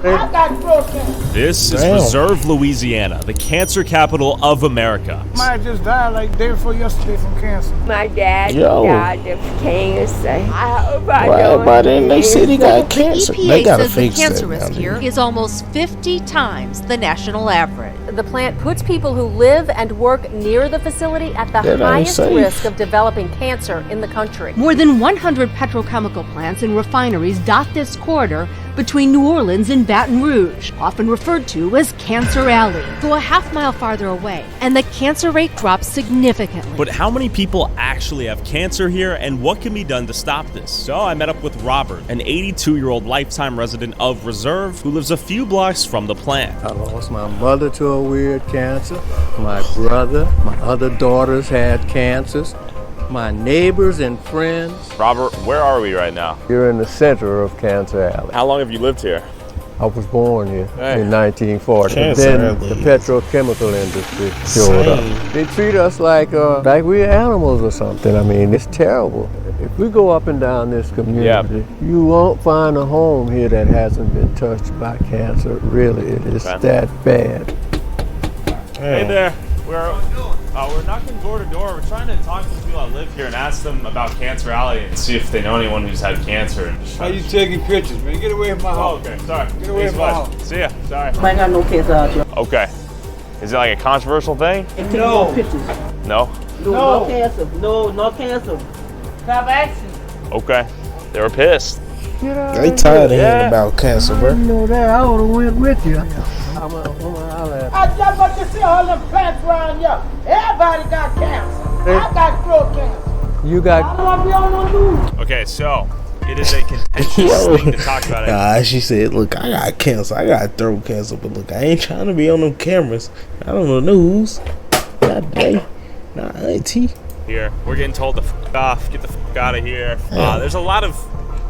I got throat cancer. This is Reserve, Louisiana, the cancer capital of America. Might just died like day before yesterday from cancer. My dad died of cancer. I hope I don't. But then they said he got cancer. The They EPA gotta says the fix cancer that risk now, here is almost 50 times the national average. The plant puts people who live and work near the facility at the That ain't highest safe. risk of developing cancer in the country. More than 100 petrochemical plants and refineries dot this corridor between New Orleans and Baton Rouge, often referred to as Cancer Alley. Go a half mile farther away, and the cancer rate drops significantly. But how many people actually have cancer here, and what can be done to stop this? So I met up with Robert, an 82-year-old lifetime resident of Reserve who lives a few blocks from the plant. I lost my mother to a weird cancer. My brother, my other daughters had cancers. My neighbors and friends. Robert, where are we right now? You're in the center of Cancer Alley. How long have you lived here? I was born here Hey. in 1940. Cancer Then Alley. the petrochemical industry showed up. They treat us like we're animals or something. I mean, it's terrible. If we go up and down this community, you won't find a home here that hasn't been touched by cancer. Really, it is that bad. Hey there. We're knocking door to door. We're trying to talk to people that live here and ask them about Cancer Alley and see if they know anyone who's had cancer. How you taking pictures, man? Get away from my house. Oh, okay. Sorry. Get away from my house. See ya. Sorry. I ain't got no cancer out here. Okay. Is it like a controversial thing? No pictures. No? No cancer. No cancer. Stop asking. Okay. They were pissed. They tired of hearing about cancer, bro. You know that, I would have went with you. I just about to see all them plants around here. Everybody got cancer. I got throat cancer. You got. I don't want to be on no news. Okay, so it is a contentious thing to talk about. Nah, she said, look, I got cancer. I got throat cancer. But look, I ain't trying to be on them cameras. I don't know news. Not day. Not auntie. Here, we're getting told to f*** off, get the f*** out of here. There's a lot of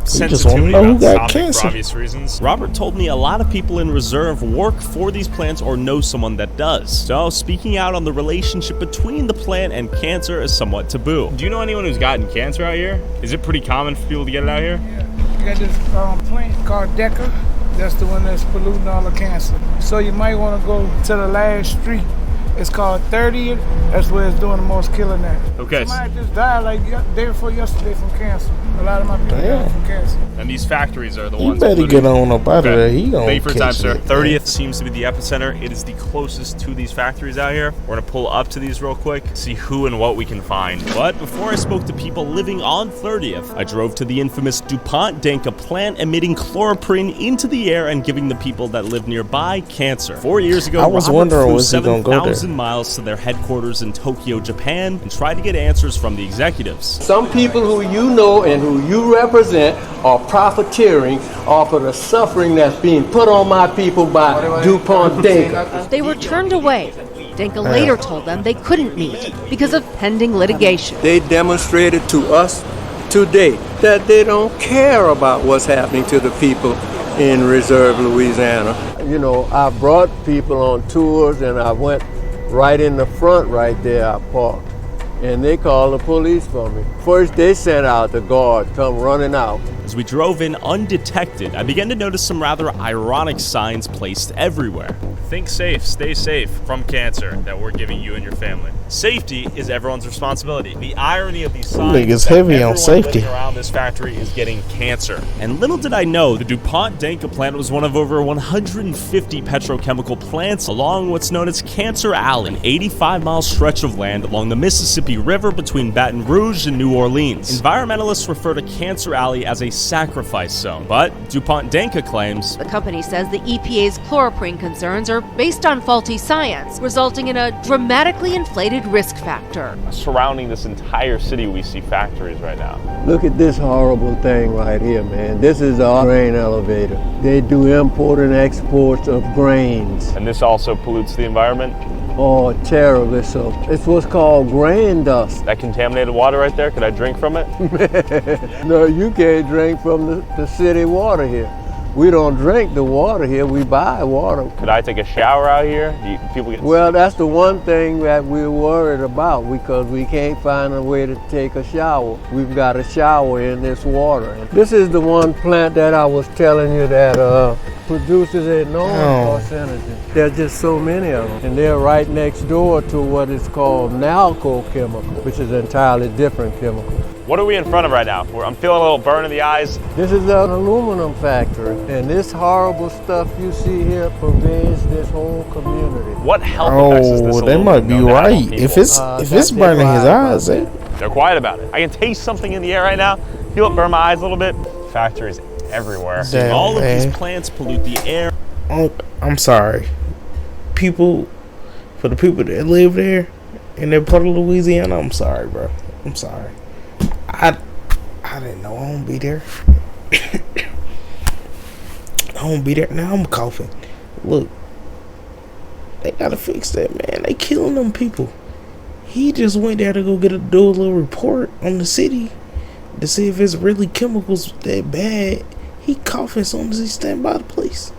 just wanna sensitivity know who about this got topic cancer. for obvious reasons. Robert told me a lot of people in Reserve work for these plants or know someone that does. So speaking out on the relationship between the plant and cancer is somewhat taboo. Do you know anyone who's gotten cancer out here? Is it pretty common for people to get it out here? Yeah. You got this plant called Deca. That's the one that's polluting all the cancer. So you might want to go to the last street. It's called 30th. That's where it's doing the most killing at. Okay. Somebody just died like day before yesterday from cancer. A lot of my people died from cancer. And these factories are the You ones. better polluting. get on up out of there. He gonna Thank you for your time, catch sir. it. 30th seems to be the epicenter. It is the closest to these factories out here. We're gonna pull up to these real quick, see who and what we can find. But before I spoke to people living on 30th, I drove to the infamous DuPont Danka plant emitting chloroprene into the air and giving the people that live nearby cancer. 4 years ago, I was Robert wondering, flew was he gonna go there? 7,000 miles to their headquarters in Tokyo, Japan, and tried to get answers from the executives. Some people who you know and who you represent are profiteering off of the suffering that's being put on my people by DuPont Danka. They were turned away. Danka later told them they couldn't meet because of pending litigation. They demonstrated to us today that they don't care about what's happening to the people in Reserve, Louisiana. You know, I brought people on tours and I went right in the front right there, I parked. And they called the police for me. First, they sent out the guard, come running out. As we drove in undetected, I began to notice some rather ironic signs placed everywhere. Think safe, stay safe from cancer that we're giving you and your family. Safety is everyone's responsibility. The irony of these signs Niggas is that heavy on everyone safety. living around this factory is getting cancer. And little did I know, the DuPont Danka plant was one of over 150 petrochemical plants along what's known as Cancer Alley, an 85-mile stretch of land along the Mississippi River between Baton Rouge and New Orleans. Environmentalists refer to Cancer Alley as a sacrifice zone, but DuPont Danka claims The company says the EPA's chloroprene concerns are based on faulty science, resulting in a dramatically inflated risk factor. Surrounding this entire city, we see factories right now. Look at this horrible thing right here, man. This is our grain elevator. They do import and exports of grains. And this also pollutes the environment. Oh, terribly so. It's what's called grain dust. That contaminated water right there, could I drink from it? No, you can't drink from the city water here. We don't drink the water here, we buy water. Could I take a shower out here? People get Well, that's the one thing that we're worried about because we can't find a way to take a shower. We've got a shower in this water. This is the one plant that I was telling you that produces enormous carcinogens. There are just so many of them. And they're right next door to what is called chemical, which is an entirely different chemical. What are we in front of right now? I'm feeling a little burn in the eyes. This is an aluminum factory, and this horrible stuff you see here pervades this whole community. What health effects is this? They might be right. If it's burning his eyes, they're quiet about it. I can taste something in the air right now. Feel it burn my eyes a little bit. Factories everywhere. Damn, all of these plants pollute the air. I'm sorry. For the people that live there in that part of Louisiana, I'm sorry, bro. I'm sorry. I didn't know. I won't be there. I won't be there. Now I'm coughing. Look, they gotta fix that, man. They killing them people. He just went there to go do a little report on the city to see if it's really chemicals that bad. He coughing as soon as he stand by the place.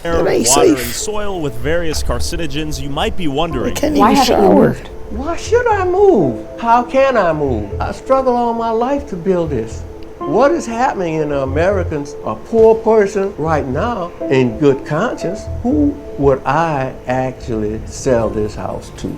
Air, water, and soil with various carcinogens. You might be wondering, why haven't you moved? Why should I move? How can I move? I struggled all my life to build this. What is happening in Americans, a poor person right now in good conscience, who would I actually sell this house to?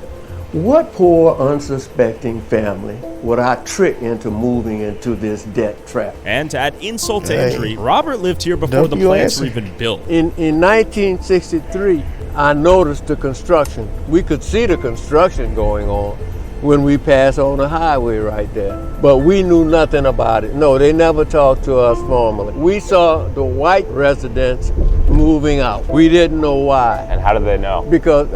What poor, unsuspecting family would I trick into moving into this debt trap? And to add insult to injury, Robert lived here before the plants were even built. In 1963, I noticed the construction. We could see the construction going on when we passed on the highway right there. But we knew nothing about it. No, they never talked to us formally. We saw the white residents moving out. We didn't know why. And how did they know? Because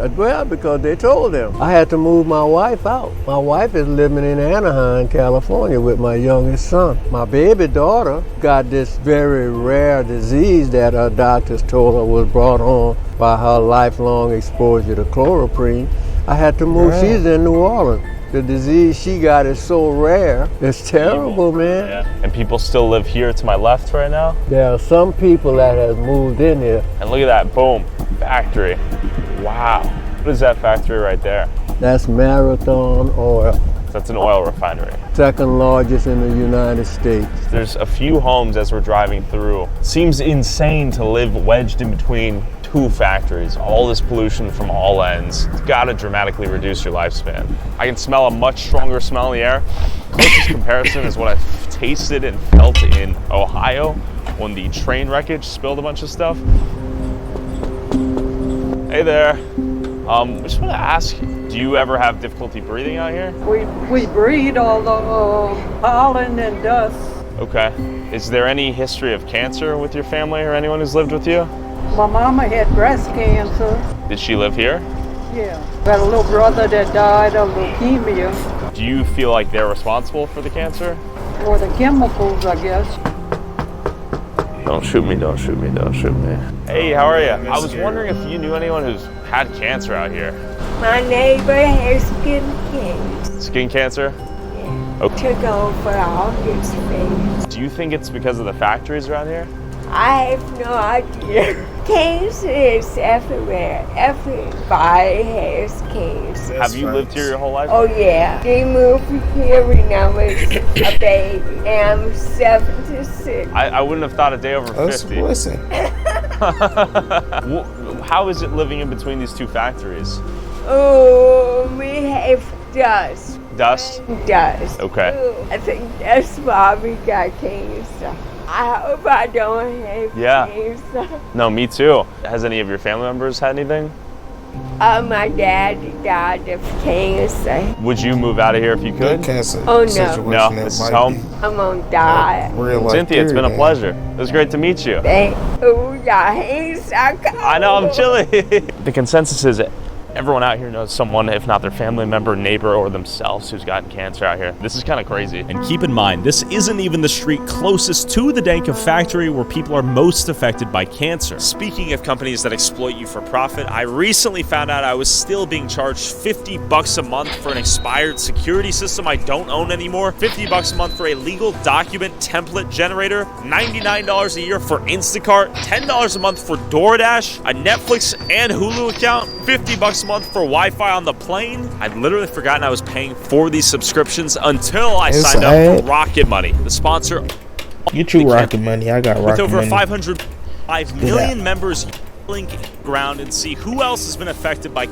they told them. I had to move my wife out. My wife is living in Anaheim, California with my youngest son. My baby daughter got this very rare disease that her doctors told her was brought on by her lifelong exposure to chloroprene. I had to move. Yeah. She's in New Orleans. The disease she got is so rare. It's terrible, man. Yeah. And people still live here to my left right now? There are some people that have moved in here. And look at that, boom, factory. Wow. What is that factory right there? That's Marathon Oil. That's an oil refinery. Second largest in the United States. There's a few homes as we're driving through. Seems insane to live wedged in between two factories, all this pollution from all ends. It's gotta dramatically reduce your lifespan. I can smell a much stronger smell in the air. Closest comparison is what I've tasted and felt in Ohio when the train wreckage spilled a bunch of stuff. Hey there. I just want to ask, do you ever have difficulty breathing out here? We breathe all the pollen and dust. Okay. Is there any history of cancer with your family or anyone who's lived with you? My mama had breast cancer. Did she live here? Yeah. Got a little brother that died of leukemia. Do you feel like they're responsible for the cancer? Or the chemicals, I guess. Don't shoot me, don't shoot me, don't shoot me. Hey, how are you? I was wondering if you knew anyone who's had cancer out here. My neighbor has skin cancer. Skin cancer? Yeah. Okay. Took over all his face. Do you think it's because of the factories around here? I have no idea. Cancer is everywhere. Everybody has cancer. Have you lived here your whole life? Oh yeah. We moved here when I was a baby, and I'm 76. I wouldn't have thought a day over 50. Listen. How is it living in between these two factories? Oh, we have dust. Dust? Dust. Okay. Ooh, I think that's why we got cancer. I hope I don't have cancer. No, me too. Has any of your family members had anything? My dad died of cancer. Would you move out of here if you could? Cancer. Oh no. No, this is home. I'm gonna die. Cynthia, it's been a pleasure. It was great to meet you. Oh, yeah, he's I know, I'm chilly. The consensus is everyone out here knows someone, if not their family member, neighbor, or themselves who's gotten cancer out here. This is kind of crazy. And keep in mind, this isn't even the street closest to the Danka factory where people are most affected by cancer. Speaking of companies that exploit you for profit, I recently found out I was still being charged $50 a month for an expired security system I don't own anymore, $50 a month for a legal document template generator, $99 a year for Instacart, $10 a month for DoorDash, a Netflix and Hulu account, $50 a month for Wi-Fi on the plane. I'd literally forgotten I was paying for these subscriptions until I signed up for Rocket Money, the sponsor. Get you Rocket Money. I got Rocket Money. With over 500 5 million members link ground and see who else has been affected by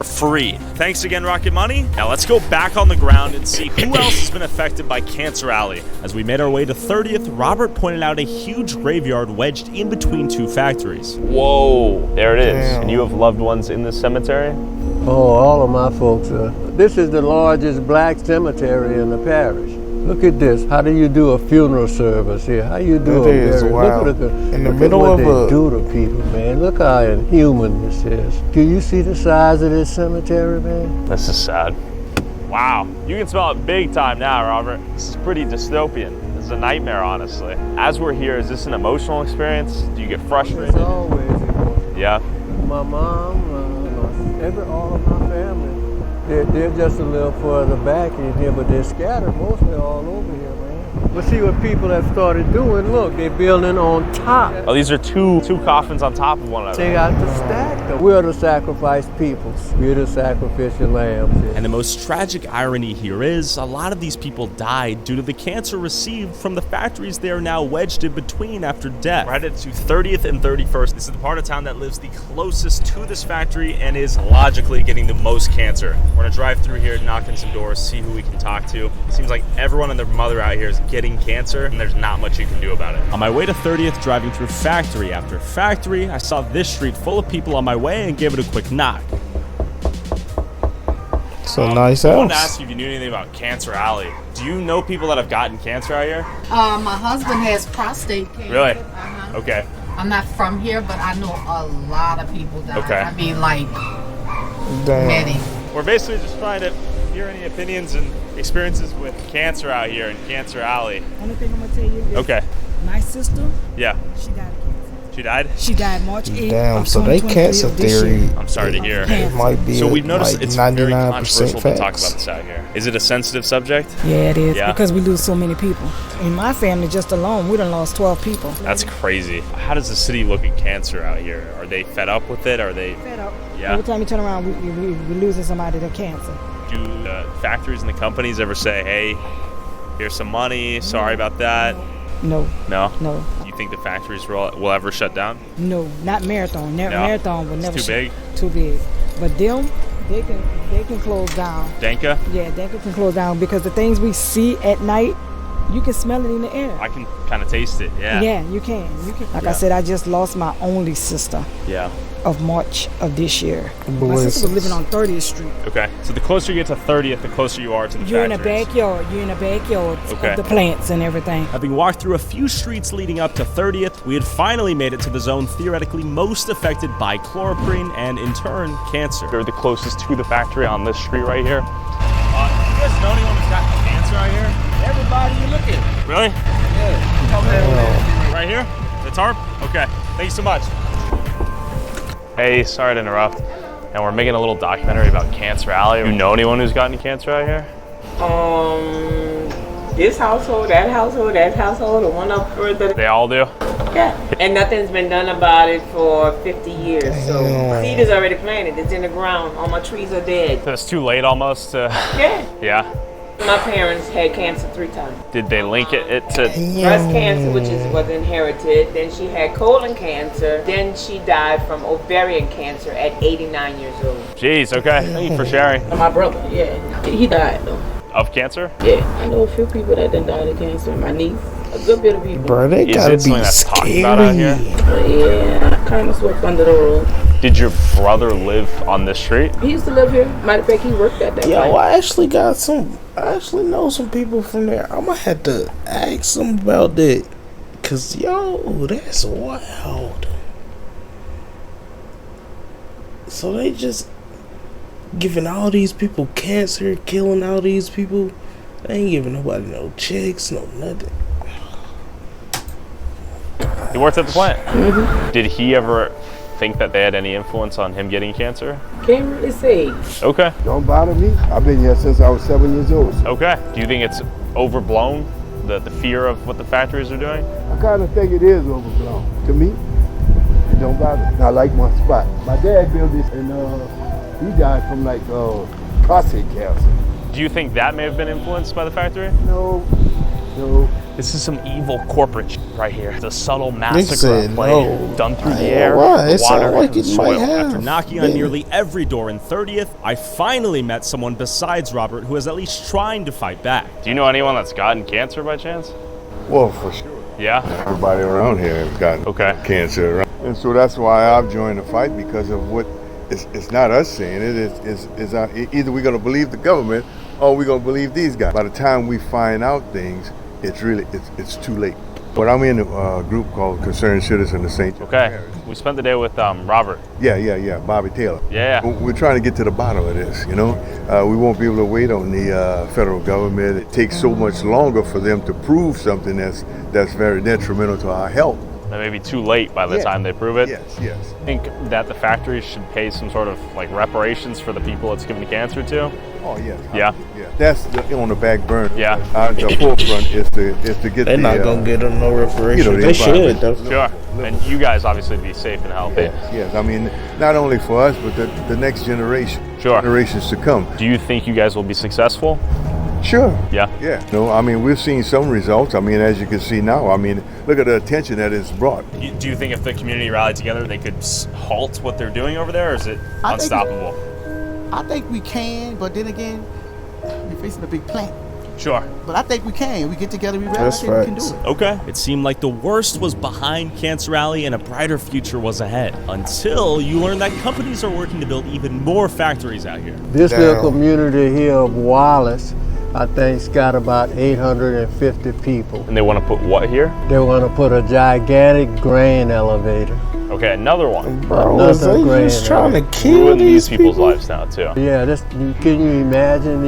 free. Thanks again, Rocket Money. Now let's go back on the ground and see who else has been affected by Cancer Alley. As we made our way to 30th, Robert pointed out a huge graveyard wedged in between 2 factories. Whoa, there it is. And you have loved ones in this cemetery? Oh, all of my folks are. This is the largest black cemetery in the parish. Look at this. How do you do a funeral service here? How you do a burial? Wow. Look at in the middle what of they do to people, man. Look how inhuman this is. Do you see the size of this cemetery, man? This is sad. Wow, you can smell it big time now, Robert. This is pretty dystopian. This is a nightmare, honestly. As we're here, is this an emotional experience? Do you get frustrated? It's always emotional. Yeah. My mom, all of my family. They're just a little further back in here, but they're scattered mostly all over here, man. But see what people have started doing. Look, they're building on top. Oh, these are two coffins on top of one another. They got to stack them. We're the sacrificed peoples. We're the sacrificial lambs. And the most tragic irony here is a lot of these people died due to the cancer received from the factories they are now wedged in between after death. We're headed to 30th and 31st. This is the part of town that lives the closest to this factory and is logically getting the most cancer. We're gonna drive through here, knock on some doors, see who we can talk to. It seems like everyone and their mother out here is getting cancer, and there's not much you can do about it. On my way to 30th, driving through factory after factory, I saw this street full of people on my way and gave it a quick knock. So nice I house. wanted to ask you if you knew anything about Cancer Alley. Do you know people that have gotten cancer out here? My husband has prostate cancer. Really? Uh-huh. Okay. I'm not from here, but I know a lot of people die. Okay. I mean, like, Damn. many. We're basically just trying to hear any opinions and experiences with cancer out here in Cancer Alley. Only thing I'm gonna tell you is Okay. my sister, yeah. she died of cancer. She died? She died March 8th. Damn, so they cancer theory. I'm sorry to hear. It might be So we've noticed like it's very 99% controversial to talk facts. about this out here. Is it a sensitive subject? Yeah, it is, Yeah. because we lose so many people. In my family, just alone, we done lost 12 people. That's crazy. How does the city look at cancer out here? Are they fed up with it? Are they? Fed up. Yeah. Every time you turn around, we're losing somebody to cancer. Do the factories and the companies ever say, hey, here's some money, sorry about that? No. No? No. Do you think the factories will ever shut down? No, not Marathon. No. Marathon will never It's too big? Too big. But them, they can close down. Danka? Yeah, Danka can close down because the things we see at night, you can smell it in the air. I can kind of taste it, yeah. Yeah, you can. Like Yeah. I said, I just lost my only sister Yeah. of March of this year. My sister was living on 30th Street. Okay, so the closer you get to 30th, the closer you are to the You're in factories. the backyard. You're in the backyard Okay. of the plants and everything. Having walked through a few streets leading up to 30th, we had finally made it to the zone theoretically most affected by chloroprene and, in turn, cancer. You're the closest to the factory on this street right here. Do you guys know anyone who's got cancer out here? Everybody you look at. Really? Yeah. Right here? The tarp? Okay, thank you so much. Hey, sorry to interrupt. And we're making a little documentary about Cancer Alley. You know anyone who's gotten cancer out here? This household, that household, the one up further. They all do? Yeah. And nothing's been done about it for 50 years. So seed is already planted. It's in the ground. All my trees are dead. So it's too late almost to... Yeah. Yeah? My parents had cancer 3 times. Did they link it to... Breast cancer, which was inherited. Then she had colon cancer. Then she died from ovarian cancer at 89 years old. Jeez, okay. Thank you for sharing. My brother, yeah. He died though. Of cancer? Yeah. I know a few people that done died of cancer. My niece. A good bit of people. Bro, they Is gotta it something be that's talked scary. about out here? Yeah, I kind of swept under the rug. Did your brother live on this street? He used to live here. Matter of fact, he worked at that Yo, place. I actually know some people from there. I'm gonna have to ask them about that. Cause yo, that's wild. So they just giving all these people cancer, killing all these people. They ain't giving nobody no checks, no nothing. He worked at the plant. Mm-hmm. Did he ever think that they had any influence on him getting cancer? Can't really say. Okay. Don't bother me. I've been here since I was 7 years old. Okay. Do you think it's overblown, the fear of what the factories are doing? I kind of think it is overblown. To me, it don't bother me. I like my spot. My dad built this and he died from like prostate cancer. Do you think that may have been influenced by the factory? No. This is some evil corporate shit right here. It's a subtle massacre said play done through the air, Right. the It water, sounds like and the it soil. might have. After knocking on nearly every door in 30th, I finally met someone besides Robert who is at least trying to fight back. Do you know anyone that's gotten cancer by chance? Well, for sure. Yeah? Everybody around here has gotten cancer. And so that's why I've joined the fight, because of what, it's not us saying it, it's either we're going to believe the government or we're going to believe these guys. By the time we find out things, it's too late. But I'm in a group called Concerned Citizen of St. John. Okay. We spent the day with Robert. Yeah, Bobby Taylor. Yeah. We're trying to get to the bottom of this, you know. We won't be able to wait on the federal government. It takes so much longer for them to prove something that's very detrimental to our health. That may be too late by the time they prove it. Yes. I think that the factories should pay some sort of like reparations for the people it's given cancer to. Oh, yes. Yeah. That's on the back burner. Yeah. The forefront is to get They're not going to get them no reparations. They should, though. Sure. And you guys obviously be safe and healthy. Yes. I mean, not only for us, but the next generation. Sure. Generations to come. Do you think you guys will be successful? Sure. Yeah. No, I mean, we've seen some results. I mean, as you can see now, I mean, look at the attention that it's brought. Do you think if the community rallied together, they could halt what they're doing over there, or is it unstoppable? I think we can, but then again, we're facing a big plant. Sure. But I think we can. We get together, we rally, I think we can do it. Okay. It seemed like the worst was behind Cancer Alley and a brighter future was ahead. Until you learn that companies are working to build even more factories out here. This little community here of Wallace, I think's got about 850 people. And they want to put what here? They want to put a gigantic grain elevator. Okay, another one. Bro, is they just trying to kill ruin these people's people? lives now too. Yeah, can you imagine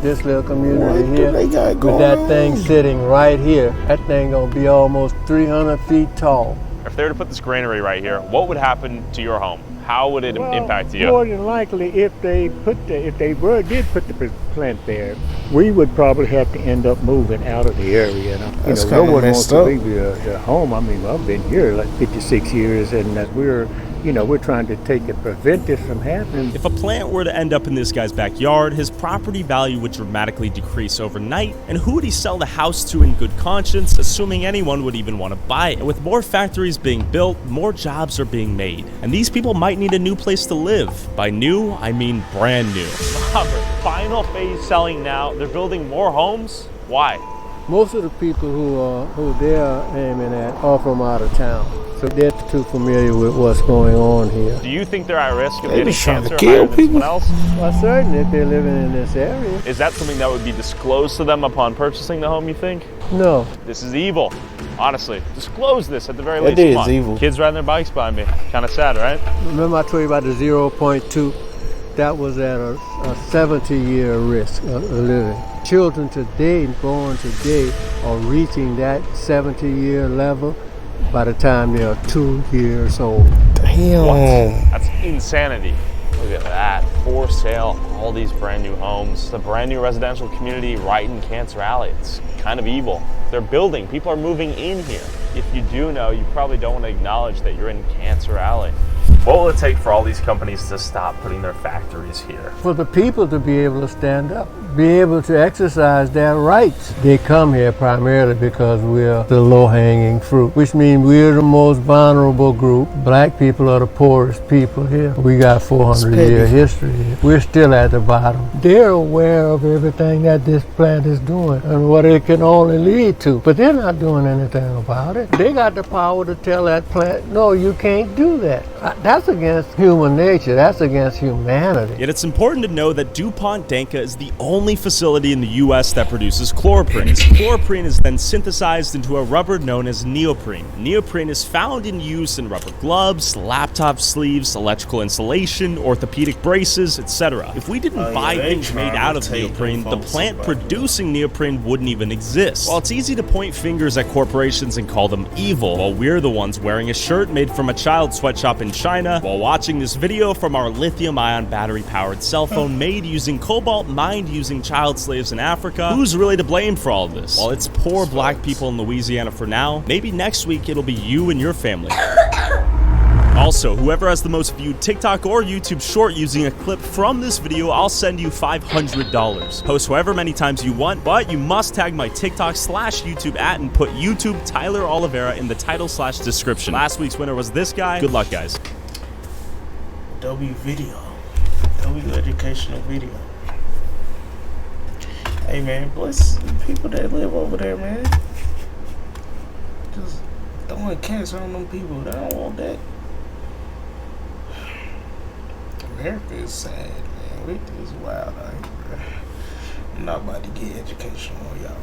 this little community What here? do they got With going that on? thing sitting right here. That thing gonna be almost 300 feet tall. If they were to put this granary right here, what would happen to your home? How would it impact you? More than likely, if they did put the plant there, we would probably have to end up moving out of the area. That's no kinda one wants messed to up. leave their home. I mean, I've been here like 56 years, and we're trying to prevent this from happening. If a plant were to end up in this guy's backyard, his property value would dramatically decrease overnight, and who would he sell the house to in good conscience, assuming anyone would even want to buy it? And with more factories being built, more jobs are being made, and these people might need a new place to live. By new, I mean brand new. Robert, final phase selling now. They're building more homes? Why? Most of the people who they're aiming at are from out of town, so they're too familiar with what's going on here. Do you think they're at risk of They getting be trying to cancer kill higher than someone people. else? Well, certainly if they're living in this area. Is that something that would be disclosed to them upon purchasing the home, you think? No. This is evil. Honestly, disclose this at the very It least. is Come on. evil. Kids riding their bikes by me. Kind of sad, right? Remember I told you about the 0.2? That was at a 70-year risk of living. Children today, born today, are reaching that 70-year level by the time they are 2 years old. Damn. What? That's insanity. Look at that. For sale, all these brand new homes. The brand new residential community right in Cancer Alley. It's kind of evil. They're building. People are moving in here. If you do know, you probably don't want to acknowledge that you're in Cancer Alley. What will it take for all these companies to stop putting their factories here? For the people to be able to stand up, be able to exercise their rights. They come here primarily because we're the low-hanging fruit, which means we're the most vulnerable group. Black people are the poorest people here. We got 400-year history here. We're still at the bottom. They're aware of everything that this plant is doing and what it can only lead to, but they're not doing anything about it. They got the power to tell that plant, no, you can't do that. That's against human nature. That's against humanity. Yet it's important to know that DuPont Danca is the only facility in the U.S. that produces chloroprene. This chloroprene is then synthesized into a rubber known as neoprene. Neoprene is found in use in rubber gloves, laptop sleeves, electrical insulation, orthopedic braces, etc. If we didn't buy things made out of neoprene, the plant producing neoprene wouldn't even exist. While it's easy to point fingers at corporations and call them evil, while we're the ones wearing a shirt made from a child's sweatshop in China, while watching this video from our lithium-ion battery-powered cell phone made using cobalt mined using child slaves in Africa, who's really to blame for all this? While it's poor black people in Louisiana for now, maybe next week it'll be you and your family. Also, whoever has the most viewed TikTok or YouTube short using a clip from this video, I'll send you $500. Post however many times you want, but you must tag my TikTok/YouTube @ and put YouTube Tyler Oliveira in the title/description. Last week's winner was this guy. Good luck, guys. W video. W educational video. Hey man, bless the people that live over there, man. Just throwing cancer on them people. They don't want that. America is sad, man. It is wild out here, bro. I'm not about to get educational on y'all,